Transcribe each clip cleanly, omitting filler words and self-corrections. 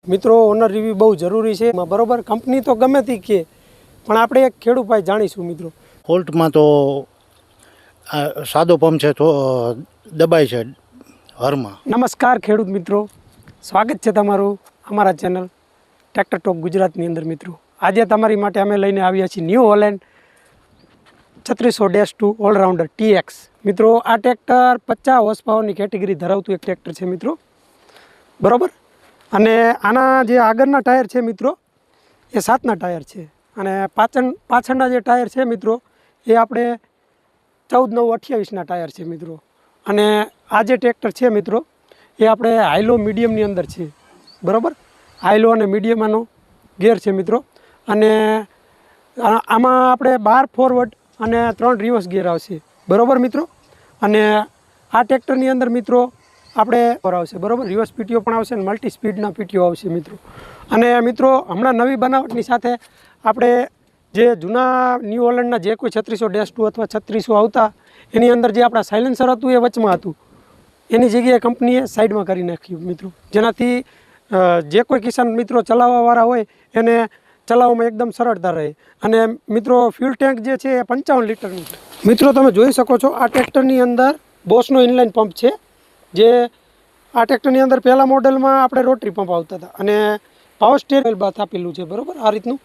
મિત્રો honour review બહુ જરૂરી છે બરોબર। કંપની તો ગમે તે કે પણ આપણે એક ખેડૂત ભાઈ જાણીશું મિત્રો। ફોલ્ટમાં તો સાદો પંપ છે તો દબાય છે હરમાં। નમસ્કાર ખેડૂત મિત્રો, સ્વાગત છે તમારું અમારા ચેનલ ટ્રેક્ટર ટોક ગુજરાતની અંદર। મિત્રો આજે તમારી માટે અમે લઈને આવ્યા છીએ ન્યૂ હોલેન્ડ 3600-2 ઓલરાઉન્ડર TX। મિત્રો આ ટ્રેક્ટર 50 હોર્સ પાવરની કેટેગરી ધરાવતું એક ટ્રેક્ટર છે મિત્રો, બરાબર। અને આના જે આગળના ટાયર છે મિત્રો એ 7ના ટાયર છે અને પાછળના જે ટાયર છે મિત્રો એ આપણે 14-9-28ના ટાયર છે મિત્રો। અને આ જે ટ્રેક્ટર છે મિત્રો એ આપણે હાઈલો મીડિયમની અંદર છે, બરાબર। હાઈલો અને મીડિયમનો ગેર છે મિત્રો। અને આમાં આપણે 12 ફોરવર્ડ અને 3 રિવર્સ ગેર આવશે, બરાબર મિત્રો। અને આ ટ્રેક્ટરની અંદર મિત્રો આપણે આવશે, બરાબર, રિવર્સ પીટીઓ પણ આવશે અને મલ્ટી સ્પીડના પીટીઓ આવશે મિત્રો। અને મિત્રો હમણાં નવી બનાવટની સાથે આપણે જે જૂના ન્યૂ હોલેન્ડના જે કોઈ 3600-2 અથવા 3600 આવતા એની અંદર જે આપણા સાયલેન્સર હતું એ વચમાં હતું, એની જગ્યાએ કંપનીએ સાઈડમાં કરી નાખ્યું મિત્રો, જેનાથી જે કોઈ કિસાન મિત્રો ચલાવવાવાળા હોય એને ચલાવવામાં એકદમ સરળતા રહે। અને મિત્રો ફ્યુલ ટેન્ક જે છે એ 55 લીટરનું છે મિત્રો। તમે જોઈ શકો છો આ ટ્રેક્ટરની અંદર બોસનો ઇનલાઇન પંપ છે, જે આ ટ્રેક્ટરની અંદર પહેલાં મોડેલમાં આપણે રોટરી પંપ આવતા હતા અને પાવર સ્ટીયરિંગ બાથ આપેલું છે, બરાબર। આ રીતનું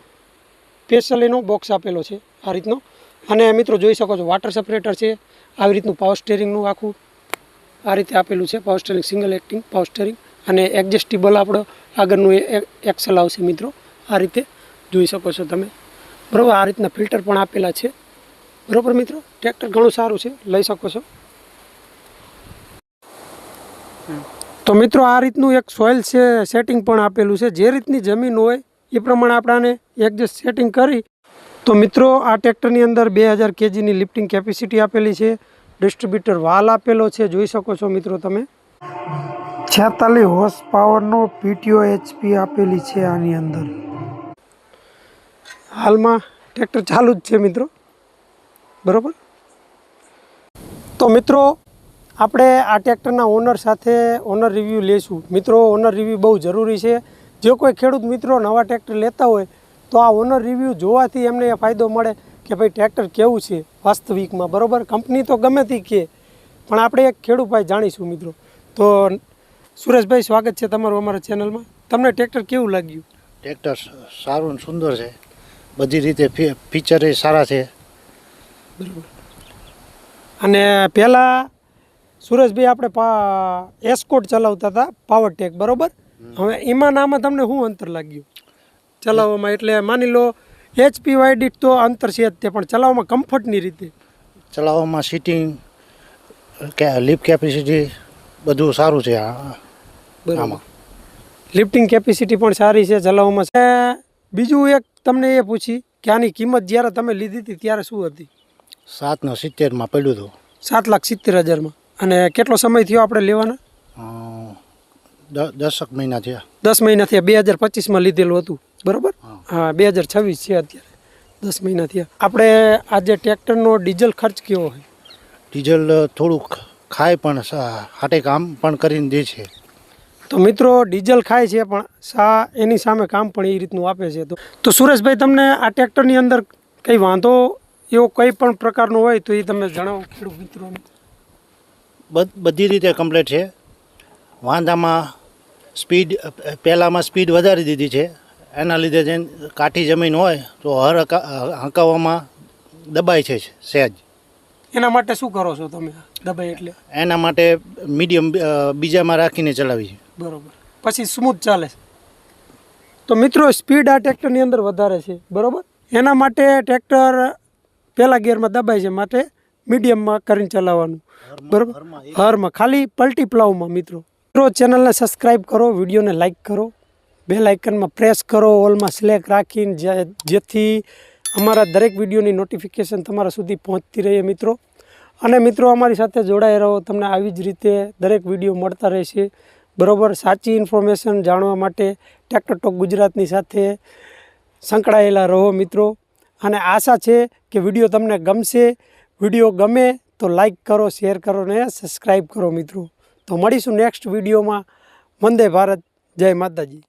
સ્પેશિયલ એનો બોક્સ આપેલો છે આ રીતનો। અને મિત્રો જોઈ શકો છો વોટર સેપરેટર છે, આવી રીતનું પાવર સ્ટીયરિંગનું આખું આ રીતે આપેલું છે, power steering single acting power steering. અને એડજસ્ટેબલ આપણો આગળનું એક્સેલ આવશે મિત્રો, આ રીતે જોઈ શકો છો તમે, બરાબર। આ રીતના ફિલ્ટર પણ આપેલા છે, બરાબર મિત્રો। ટ્રેક્ટર ઘણું સારું છે, લઈ શકો છો। તો મિત્રો આ રીતનું એક સોઇલ સેટિંગ પણ આપેલું છે, જે રીતની જમીન હોય એ પ્રમાણે આપણાને એડજસ્ટ સેટિંગ કરી। તો મિત્રો આ ટ્રેક્ટરની અંદર 2000 kgની લિફ્ટિંગ કેપેસિટી આપેલી છે, ડિસ્ટ્રીબ્યુટર વાલ આપેલો છે, જોઈ શકો છો મિત્રો તમે। 46 હોર્સ પાવરનો પીટીઓ HP આપેલી છે આની અંદર। હાલમાં ટ્રેક્ટર ચાલુ જ છે મિત્રો, બરાબર। તો મિત્રો આપણે આ ટ્રેક્ટરના ઓનર સાથે ઓનર રિવ્યૂ લઈશું મિત્રો। ઓનર રિવ્યૂ બહુ જરૂરી છે। જે કોઈ ખેડૂત મિત્રો નવા ટ્રેક્ટર લેતા હોય તો આ ઓનર રિવ્યૂ જોવાથી એમને એ ફાયદો મળે કે ભાઈ ટ્રેક્ટર કેવું છે વાસ્તવિકમાં, બરાબર। કંપની તો ગમે તે કહે પણ આપણે એક ખેડૂત ભાઈ જાણીશું મિત્રો। તો સુરેશભાઈ, સ્વાગત છે તમારું અમારા ચેનલમાં। તમને ટ્રેક્ટર કેવું લાગ્યું? ટ્રેક્ટર સારું ને સુંદર છે, બધી રીતે ફીચર એ સારા છે, બરાબર। અને પહેલાં સુરેશભાઈ આપણે એસ્કોર્ટ ચલાવતા હતા પાવરટેક, બરાબર। હવે એમાં આમાં તમને શું અંતર લાગ્યું ચલાવવામાં? એટલે માની લો HP વાઇડ તો અંતર છે જ તે, પણ ચલાવવામાં કમ્ફર્ટની રીતે ચલાવવામાં સીટિંગ કે લિફ્ટ કેપેસિટી બધું સારું છે આમાં। લિફ્ટિંગ કેપેસિટી પણ સારી છે ચલાવવામાં। બીજું એક તમને એ પૂછી કે આની કિંમત જ્યારે તમે લીધી હતી ત્યારે શું હતી? 770,000માં પડ્યું હતું। 7,70,000માં। અને કેટલો સમય થયો આપણે લેવાના? 10 મહિના થયા। 10 મહિના થયા, 2025માં લીધેલું હતું, બરાબર। હા, 2026 છે અત્યારે, 10 મહિના થયા। આપણે આજે ટ્રેક્ટરનો ડીઝલ ખર્ચ કેવો હોય? ડીઝલ થોડુંક ખાય પણ હાટે કામ પણ કરીને દે છે। તો મિત્રો ડીઝલ ખાય છે પણ એની સામે કામ પણ એ રીતનું આપે છે। તો સુરેશભાઈ, તમને આ ટ્રેક્ટરની અંદર કંઈ વાંધો એવો કંઈ પણ પ્રકારનો હોય તો એ તમે જણાવો ખેડૂત મિત્રોને। બધી રીતે કમ્પ્લીટ છે। વાંધામાં સ્પીડ પહેલાંમાં સ્પીડ વધારી દીધી છે, એના લીધે જે કાઠી જમીન હોય તો હંકાવવામાં દબાય છે સહેજ। એના માટે શું કરો છો તમે દબાય એટલે? એના માટે મીડિયમ બીજામાં રાખીને ચલાવી છે, બરાબર, પછી સ્મૂથ ચાલે છે। તો મિત્રો સ્પીડ આ ટ્રેક્ટરની અંદર વધારે છે, બરાબર। એના માટે ટ્રેક્ટર પહેલા ગિયરમાં દબાય છે, માટે મીડિયમમાં કરીને ચલાવવાનું, બરાબર, હરમાં ખાલી પલટી પ્લાવમાં મિત્રો। ચેનલને સબસ્ક્રાઈબ કરો, વિડીયોને લાઇક કરો, બેલ આઇકનમાં પ્રેસ કરો, ઓલમાં સિલેક્ટ રાખીને જેથી અમારા દરેક વિડીયોની નોટિફિકેશન તમારા સુધી પહોંચતી રહે મિત્રો। અને મિત્રો અમારી સાથે જોડાઈ રહો, તમને આવી જ રીતે દરેક વિડીયો મળતા રહેશે, બરાબર। સાચી ઇન્ફોર્મેશન જાણવા માટે ટ્રેક્ટર ટોક ગુજરાતની સાથે સંકળાયેલા રહો મિત્રો। અને આશા છે કે વિડીયો તમને ગમશે। વિડીયો ગમે તો લાઈક કરો, શેર કરો ને સબસ્ક્રાઈબ કરો મિત્રો। તો મળીશું નેક્સ્ટ વિડીયોમાં। વંદે ભારત, જય માતાજી।